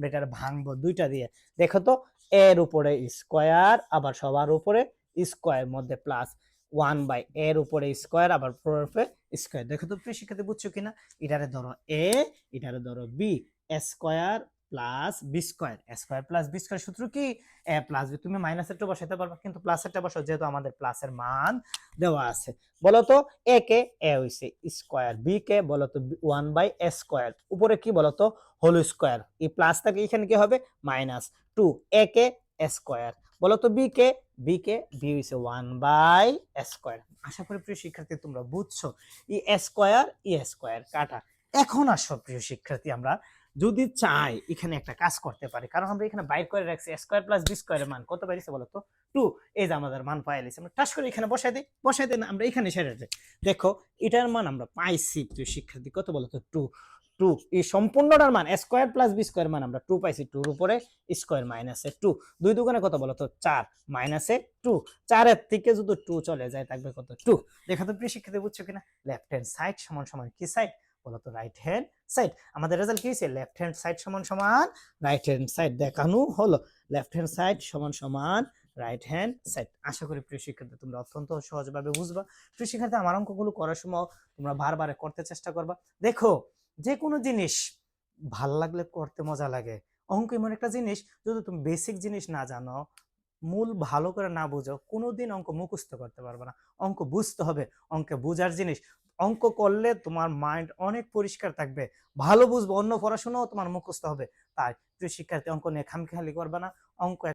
আমরা এটা ভাঙবো দুইটা দিয়ে। দেখো তো, এর উপরে স্কোয়ার আবার সবার উপরে স্কোয়ার মধ্যে প্লাস 1 বাই এর উপরে স্কোয়ার আবার উপরে স্কোয়ার। দেখো তো প্রিয় শিক্ষার্থী বুঝছো কিনা? এটারে ধরো এ, এটারে ধরো B, square plus B square. Square plus B square সূত্র কি? A plus B. তুমি মাইনাসেরটা বসাইতে পারবা, কিন্তু প্লাসেরটা বসাও, যেহেতু আমাদের প্লাসের মান দেওয়া আছে। বলো তো, এ কে এ হইছে স্কোয়ার, বি কে বলো তো 1/a স্কোয়ার, উপরে কি বলো তো হোল স্কোয়ার, এই প্লাস থাকে এখানে কি হবে মাইনাস 2, এ কে স্কোয়ার, বলো তো বি কে বি হইছে 1/a স্কোয়ার। আশা করি প্রিয় শিক্ষার্থী তোমরা বুঝছো। ই স্কোয়ার কাটা। এখন আসো প্রিয় শিক্ষার্থী, আমরা যদি চাই এখানে একটা কাজ করতে পারি, কারণ আমরা এখানে বাইর করে রাখছি স্কোয়ার প্লাস বি স্কোয়ারের মান কত পাইছে বলো তো 2। এই যে আমাদের মান পাই লিছি, আমরা টাস করে এখানে বসাই দিই না, আমরা এখানে সেরে দিই। দেখো এটার মান আমরা পাইছি প্রিয় শিক্ষার্থী কত বলো তো 2। এই সম্পূর্ণটার মান স্কোয়ার প্লাস বি স্কোয়ার মান আমরা 2 পাইছি, 2 এর উপরে স্কোয়ার মাইনাসে 2, 2 দুগুণে কত বলো তো 4 মাইনাসে 2, 4 এর থেকে যদি 2 চলে যায় থাকবে কত 2। দেখো তো প্রিয় শিক্ষার্থী বুঝছো কিনা? লেফট হ্যান্ড সাইড সমান সমান কি সাইড বলো তো রাইট হ্যান্ড সাইড। আমাদের রেজাল্ট কি হয়েছে? লেফট হ্যান্ড সাইড সমান সমান রাইট হ্যান্ড সাইড দেখানো হলো। লেফট হ্যান্ড সাইড সমান সমান রাইট হ্যান্ড সাইড। আশা করি প্রিয় শিক্ষার্থী তোমরা অত্যন্ত সহজভাবে বুঝবা। প্রিয় শিক্ষার্থী আমার অঙ্কগুলো করার সময় তোমরা বারবার করতে চেষ্টা করবা। দেখো যে কোনো জিনিস ভাল লাগলে করতে মজা লাগে। অঙ্ক এমন একটা জিনিস, যদি তুমি বেসিক জিনিস না জানো, মূল ভালো করে না বুঝো, কোনোদিন অঙ্ক মুখস্থ করতে পারবে না। অঙ্ক বুঝতে হবে, অঙ্কে বুঝার জিনিস। অঙ্ক করলে তোমার মাইন্ড অনেক পরিষ্কার থাকবে, ভালো বুঝবো, অন্য পড়াশোনাও তোমার মুখস্থ হবে। তাই প্রিয় শিক্ষার্থী অঙ্ক নিয়ে খামখেয়ালি করবে না। অঙ্ক